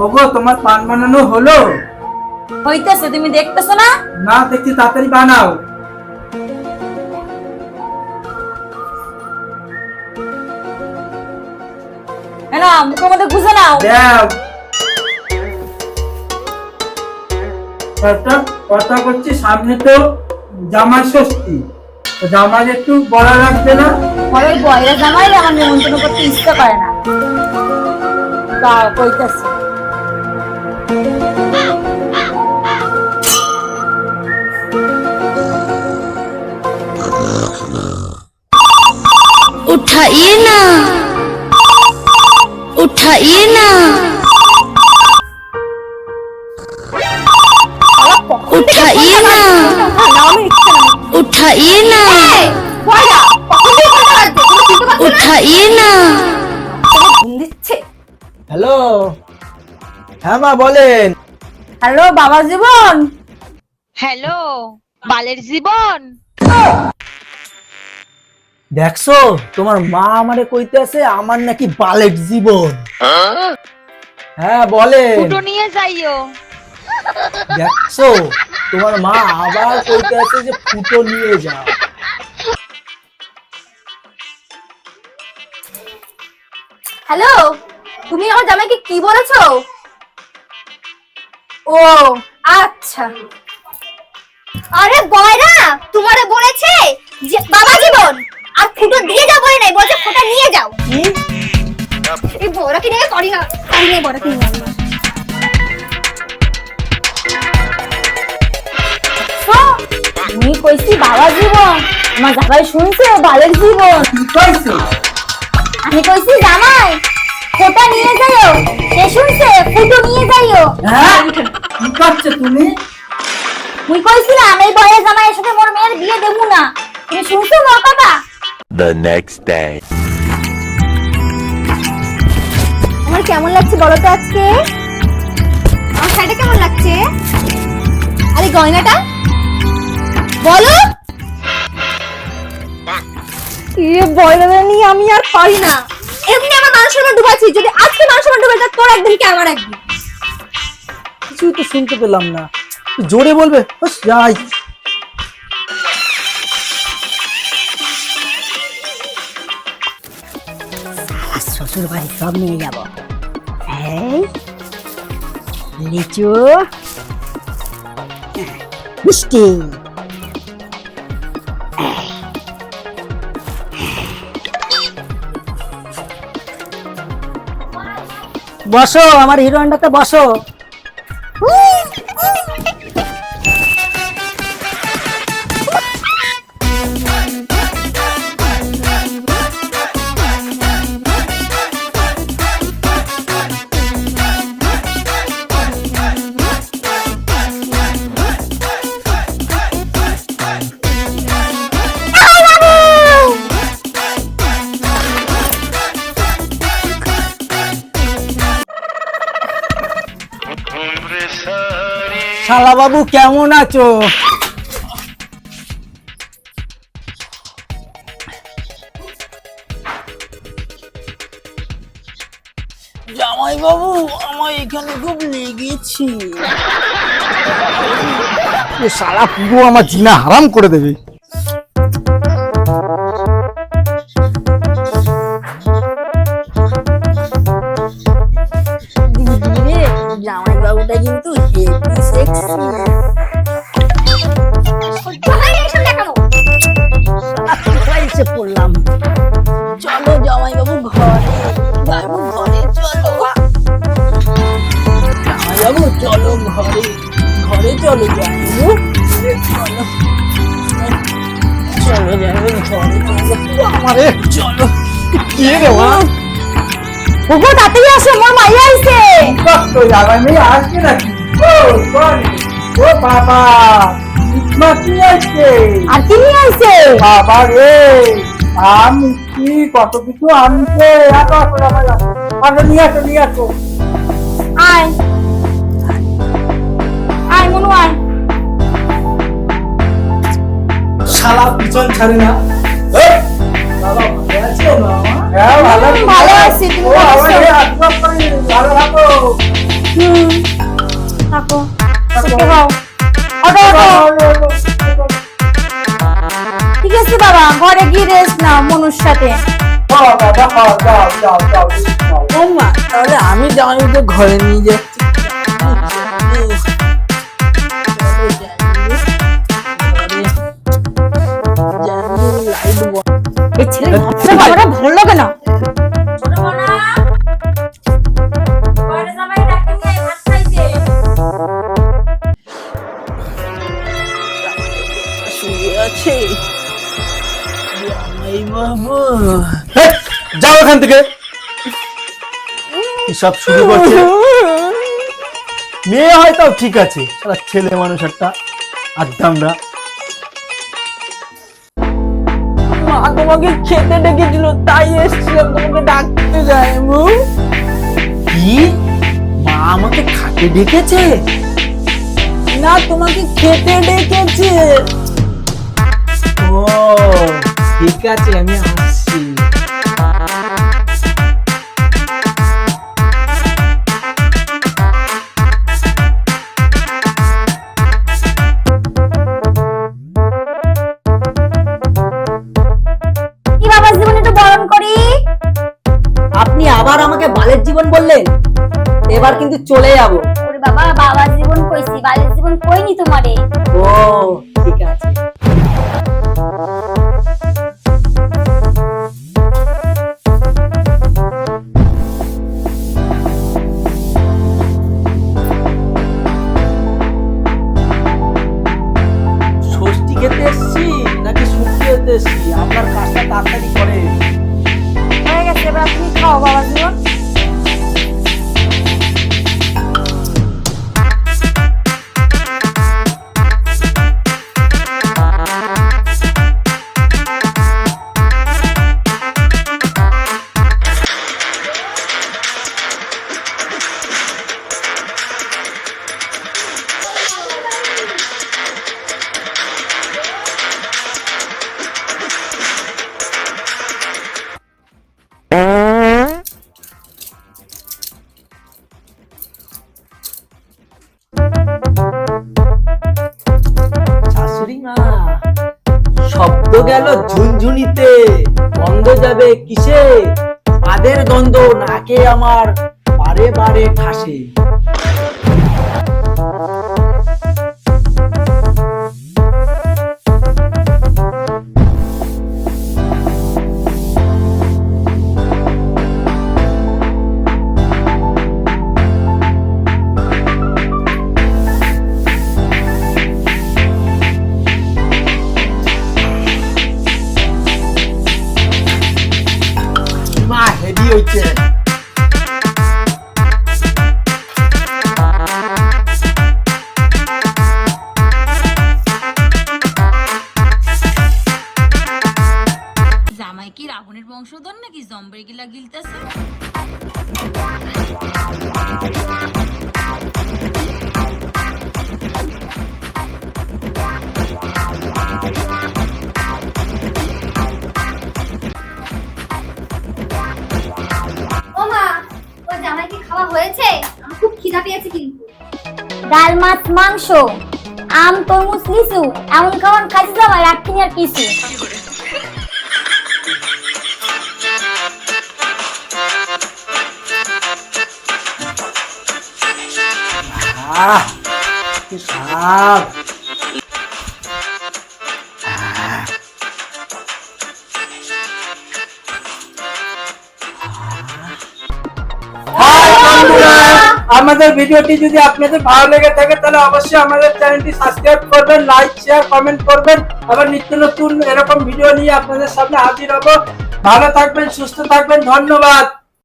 ওগো তোমার পান বানানো হলো? হইতেছে, তুমি দেখতেছো না? না দেখছি, তাড়াতাড়ি বানাও। না মুখের মধ্যে গুজে নাও। দাও। একটা কথা করছি, সামনে তো জামাই ষষ্ঠী, তো জামাই একটু বড় রাখবে না? ঘরের বয়রা জামাই আমার নিমন্ত্রণ করতে ইচ্ছা করে না। দাও কইতেছে। उठाइए ना, उठाइए ना, उठाइए ना, उठाइए ना, उठाइए ना। হ্যালো, হ্যাঁ মা বলেন। হ্যালো বাবা জীবন। হ্যালো বালের জীবন। দেখছো তোমার মা আমারে কইতেছে আমার নাকি বালের জীবন। হ্যাঁ বলে। ফুটো নিয়ে যাইও। দেখছো তোমার মা আবার কইতেছে যে ফুটো নিয়ে যাও। হ্যালো, তুমি আমার জামাইকে কি বলেছো? ও আচ্ছা। আরে বয়রা তোমারে বলেছে যে বাবা জীবন আর ফুটো দিয়ে যাও, বলে নাই, বলছে ফুটো নিয়ে যাও। এই বড় কি নিয়ে করি না, করি নেই বড় কি নিয়ে। তুমি কইছি বাবা জীবন, আমার জামাই শুনছে বালের জীবন। কি কইছো? আমি কইছি জামাই ফোটা নিয়ে যাইও, সে শুনছে ফুটো নিয়ে যাইও। হ্যাঁ কি করছো তুমি? মুই কইছিলাম এই বয়স জামাইয়ের সাথে মোর মেয়ের বিয়ে দেবো না, তুমি শুনছো মোর কথা? The next day. আমার কেমন লাগছে বলো তো আজকে? আমার শাড়িটা কেমন লাগছে? আরে গয়নাটা বলো। এ বয়রা নিয়ে আমি আর পারি না। এমনি আমার মান সম্মান ডুবাচ্ছি, যদি আজকে মান সম্মান ডুবে যায় তোর একদিন কি আমার একদিন। কিছুই তো শুনতে পেলাম না, জোরে বলবে। যাই শ্বশুর বাড়ি সব নিয়ে যাব। এই লিচু, মিষ্টি, বসো আমার হিরো হন্ডাতে বসো। শালা বাবু কেমন আছো? জামাই বাবু আমার এখানে খুব লেগেছে। শালা পুরো আমার জিনা হারাম করে দেবে। জামাই বাবুটা কিন্তু হেভি সেক্সি। এসে পড়লাম, চলো জামাই বাবু ঘরে, বাবু ঘরে চলো, জামাই বাবু চলো ঘরে, ঘরে চলো জামাই বাবু, চলো চলো জামাই বাবু ঘরে চলো, আমারে চলো। কে রে মা? ওগো তাড়াতাড়ি আসো, মোর মাইয়া আইছে। তো জামাই মেয়ে আসছে নাকি? ও সরি, ও বাবা ইসমা কি আসছে? আর কি নিয়ে আইছে? বাবা রে আমি কি কত কিছু আনছে। এত আসো নিয়ে আসো, নিয়ে আসো। আয় আয় মনু আয়। শালা পিছন ছাড়ে না। বাবা ভালো আছো না? হ্যাঁ ভালো ভালো আছি, তুমি ও ভালো আছো? ভালো থাকো। ঘরে গিয়ে রেস্ট নাও মনুর সাথে। ও মা, তাহলে আমি জামাইকে ঘরে নিয়ে যাচ্ছি। এই ছেলে বাবাটা ভালো লাগে না। শুয়ে আছে জামাই বাবু। যাও এখান থেকে, সব শুরু করছে। মেয়ে হয়তো ঠিক আছে, সারা ছেলে মানুষ একটা আদ্দামরা। মা তোমাকে খেতে ডেকেছিল, তাই এসেছিলাম তোমাকে ডাকতে যাই। কি মা আমাকে খাতে ডেকেছে? না, তোমাকে খেতে ডেকেছে। ও ঠিক আছে, আমি আসছি। কি বাবার জীবন একটু বরণ করি। আপনি আবার আমাকে বালের জীবন বললেন, এবার কিন্তু চলে যাব। ওরে বাবা, বাবার জীবন কইছি, বালের জীবন কইনি তোমারে। ও ঠিক আছে। ষষ্ঠী খেতে এসছি নাকি শুক্তি খেতে এসছি? আপনার কাজটা তাড়াতাড়ি করে। হয়ে গেছে, এবার আপনি খাও বাবার জীবন। শাশুড়ি মা, শব্দ গেল ঝুনঝুনিতে, গন্ধ যাবে কিসে? পাদের গন্ধ নাকে আমার বারে বারে ঠাসে। মা হেভি হচ্ছে। জামাই কি রাবণের বংশধর নাকি জম্বরে গিলা গিলতেছে? ও মা, ওর জামাই কি খাওয়া হয়েছে? আমার খুব খিদা পেয়েছে কিন্তু। ডাল, মাছ, মাংস, আম, তরমুজ, লিচু এমন খাবার খাইছি জামাই, রাখিনি আর কিছু। আহ কি স্বাদ। আমাদের ভিডিওটি যদি আপনাদের ভালো লেগে থাকে তাহলে অবশ্যই আমাদের চ্যানেলটি সাবস্ক্রাইব করবেন, লাইক, শেয়ার, কমেন্ট করবেন। আবার নিত্য নতুন এরকম ভিডিও নিয়ে আপনাদের সামনে হাজির হব। ভালো থাকবেন, সুস্থ থাকবেন, ধন্যবাদ।